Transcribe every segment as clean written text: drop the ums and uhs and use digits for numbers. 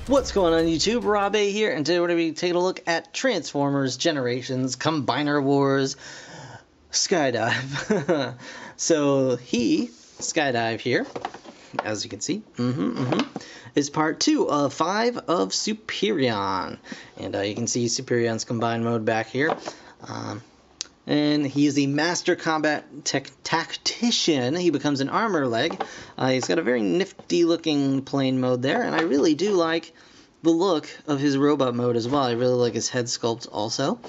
What's going on YouTube? Rob A here, and today we're going to be taking a look at Transformers Generations Combiner Wars Skydive. So Skydive here, as you can see, is part 2 of 5 of Superion. And you can see Superion's combined mode back here. And he is a master combat tactician. He becomes an armor leg. He's got a very nifty looking plane mode there, and I really do like the look of his robot mode as well. I really like his head sculpt also.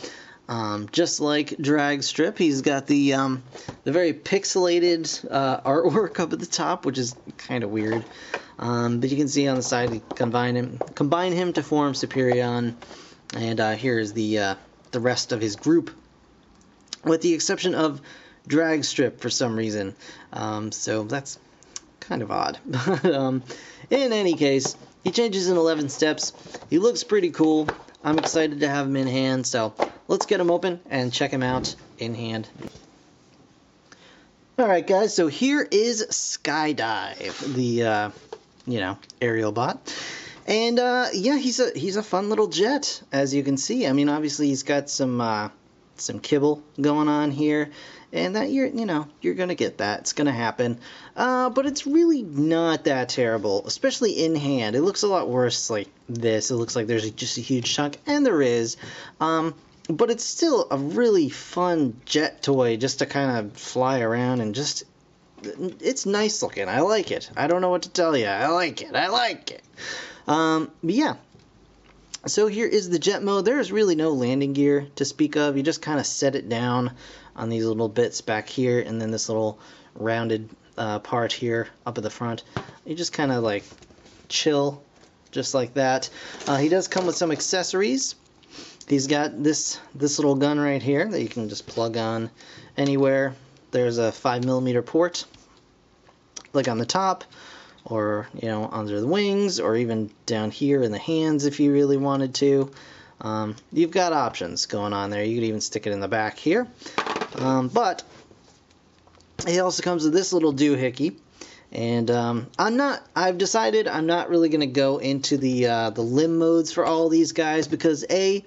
Just like Drag Strip, he's got the very pixelated artwork up at the top, which is kind of weird. But you can see on the side, you combine him to form Superion, and here is the rest of his group, with the exception of Drag Strip for some reason. So that's kind of odd. But in any case, he changes in 11 steps. He looks pretty cool. I'm excited to have him in hand, so let's get him open and check him out in hand. Alright guys, so here is Skydive, the aerial bot. And yeah, he's a fun little jet, as you can see. I mean, obviously he's got some kibble going on here, and that you're gonna get that. It's gonna happen, but it's really not that terrible, especially in hand. It looks a lot worse like this. It looks like there's just a huge chunk, and there is, but it's still a really fun jet toy just to kind of fly around, and it's nice looking. I like it. I don't know what to tell you. I like it. But yeah. So here is the jet mode. There's really no landing gear to speak of. You just kind of set it down on these little bits back here, and then this little rounded part here up at the front. You just kind of like chill just like that. He does come with some accessories. He's got this little gun right here that you can just plug on anywhere. There's a 5mm port, like on the top, or under the wings, or even down here in the hands if you really wanted to. You've got options going on there. You could even stick it in the back here. But it also comes with this little doohickey, and I've decided I'm not really going to go into the limb modes for all these guys, because A,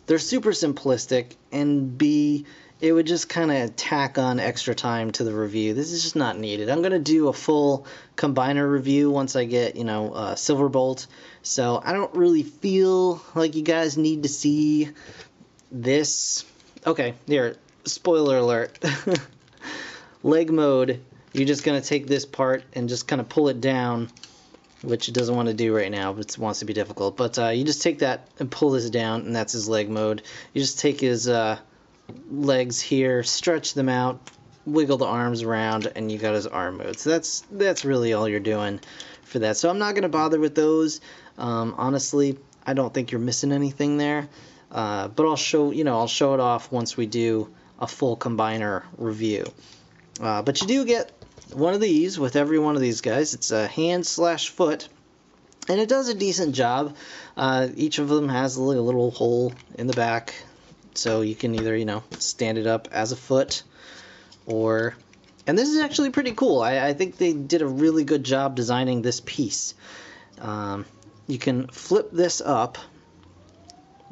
they're super simplistic, and B, it would just kind of tack on extra time to the review. This is just not needed. I'm going to do a full combiner review once I get, Silverbolt. So I don't really feel like you guys need to see this. Okay, here, spoiler alert. Leg mode, you're just going to take this part and just kind of pull it down, which it doesn't want to do right now, but it wants to be difficult. But you just take that and pull this down, and that's his leg mode. You just take his legs here, stretch them out, wiggle the arms around, and you got his arm mode. So that's really all you're doing for that. So I'm not going to bother with those. Honestly, I don't think you're missing anything there. But I'll show it off once we do a full combiner review. But you do get one of these with every one of these guys. It's a hand/foot, and it does a decent job. Each of them has a little hole in the back, so you can either stand it up as a foot, and this is actually pretty cool. I think they did a really good job designing this piece. You can flip this up.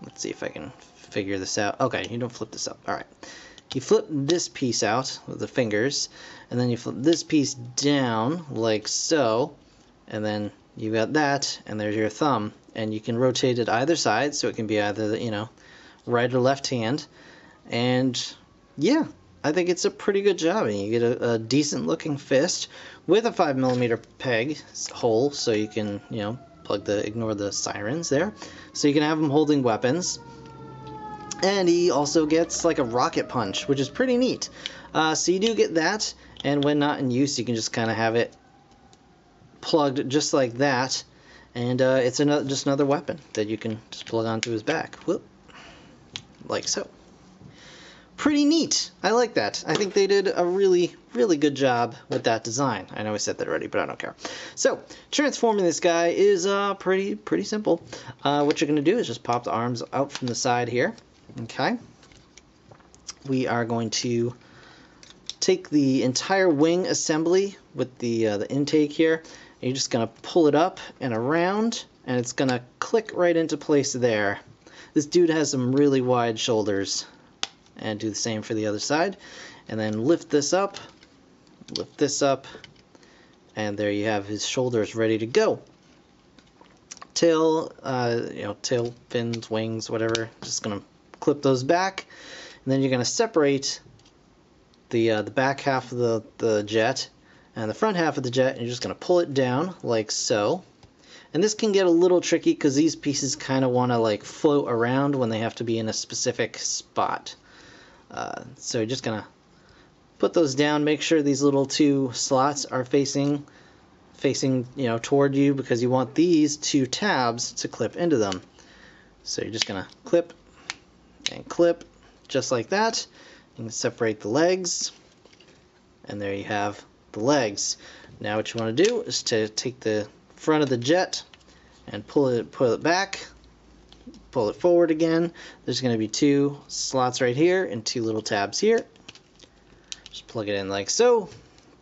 Let's see if I can figure this out. Okay, you don't flip this up. Alright. You flip this piece out with the fingers, and then you flip this piece down like so, and then you got that, and there's your thumb. And you can rotate it either side, so it can be either, right or left hand. And yeah, I think it's a pretty good job. And you get a decent looking fist with a 5mm peg hole, so you can ignore the sirens there, so you can have him holding weapons. And he also gets like a rocket punch, which is pretty neat. So you do get that, and when not in use, you can just kind of have it plugged just like that, and it's just another weapon that you can just plug onto his back. Whoop. Like so. Pretty neat. I like that. I think they did a really, really good job with that design. I know I said that already, but I don't care. So, transforming this guy is pretty simple. What you're going to do is just pop the arms out from the side here. Okay. We are going to take the entire wing assembly with the intake here. And you're just going to pull it up and around, and it's gonna click right into place there. This dude has some really wide shoulders, and do the same for the other side. And then lift this up, and there you have his shoulders ready to go. Tail, tail fins, wings, whatever. Just gonna clip those back, and then you're gonna separate the back half of the jet and the front half of the jet, and you're just gonna pull it down like so. And this can get a little tricky because these pieces kind of want to like float around when they have to be in a specific spot. So you're just gonna put those down. Make sure these little two slots are facing toward you, because you want these two tabs to clip into them. So you're just gonna clip and clip just like that. You can separate the legs, and there you have the legs. Now what you want to do is to take the front of the jet and pull it back, pull it forward again. There's going to be two slots right here and two little tabs here. Just plug it in like so,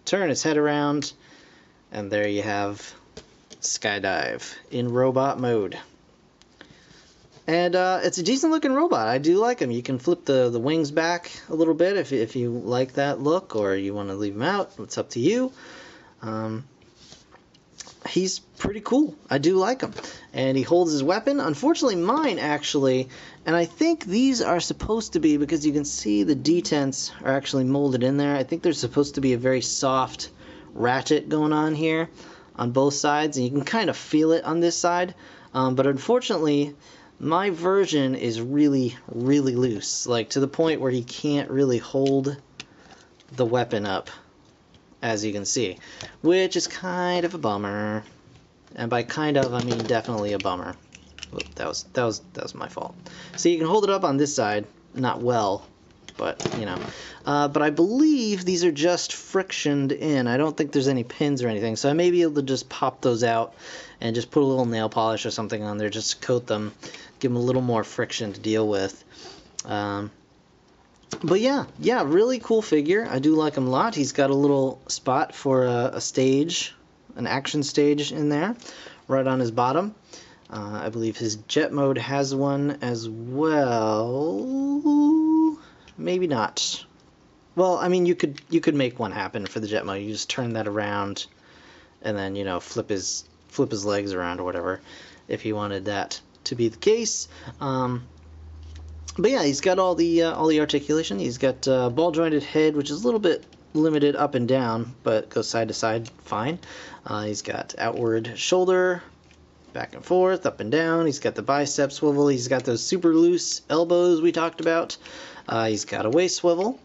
turn its head around, and there you have Skydive in robot mode. And it's a decent looking robot. I do like him. You can flip the wings back a little bit if you like that look, or you want to leave them out. It's up to you. He's pretty cool. I do like him. And he holds his weapon. Unfortunately, mine actually, and I think these are supposed to be, because you can see the detents are actually molded in there. I think there's supposed to be a very soft ratchet going on here on both sides, and you can kind of feel it on this side. But unfortunately, my version is really, really loose, like to the point where he can't really hold the weapon up, as you can see, which is kind of a bummer. And by kind of, I mean definitely a bummer. Oop, that was my fault. So you can hold it up on this side, not well, but you know. But I believe these are just frictioned in. I don't think there's any pins or anything, so I may be able to just pop those out and just put a little nail polish or something on there just to coat them, give them a little more friction to deal with. But yeah, really cool figure. I do like him a lot. He's got a little spot for a stage, an action stage in there, right on his bottom. I believe his jet mode has one as well. Maybe not. Well, I mean, you could make one happen for the jet mode. You just turn that around, and then flip his legs around or whatever, if you wanted that to be the case. But yeah, he's got all the articulation. He's got ball jointed head, which is a little bit limited up and down, but goes side to side fine. He's got outward shoulder, back and forth, up and down. He's got the bicep swivel. He's got those super loose elbows we talked about. He's got a waist swivel.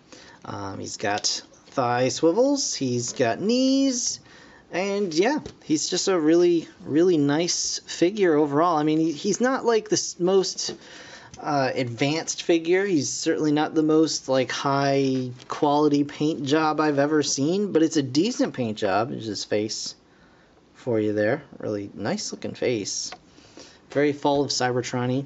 He's got thigh swivels. He's got knees. And yeah, he's just a really, really nice figure overall. I mean, he's not like the most advanced figure. He's certainly not the most like high quality paint job I've ever seen, but it's a decent paint job. There's his face for you there. Really nice looking face. Very Fall of Cybertron-y.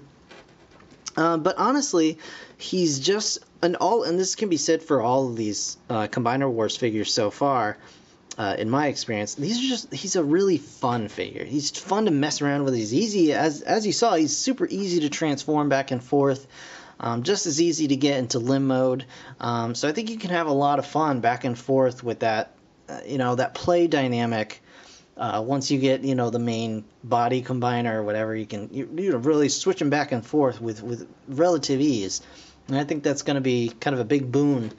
But honestly, he's just and this can be said for all of these Combiner Wars figures so far. In my experience, he's a really fun figure. He's fun to mess around with. He's easy, as you saw, he's super easy to transform back and forth. Just as easy to get into limb mode. So I think you can have a lot of fun back and forth with that, that play dynamic. Once you get, the main body combiner or whatever, you can really switch them back and forth with relative ease. And I think that's going to be kind of a big boon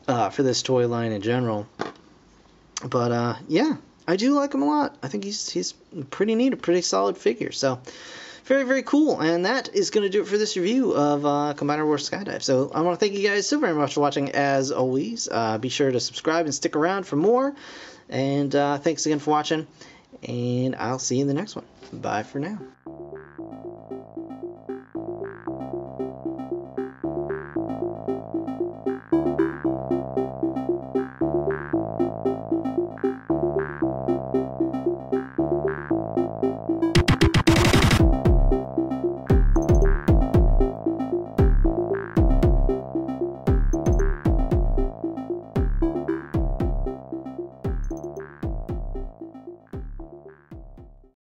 for this toy line in general. But yeah, I do like him a lot. I think he's pretty neat, a pretty solid figure. So very, very cool. And that is going to do it for this review of Combiner Wars Skydive. So I want to thank you guys so very much for watching as always. Be sure to subscribe and stick around for more. And thanks again for watching. And I'll see you in the next one. Bye for now.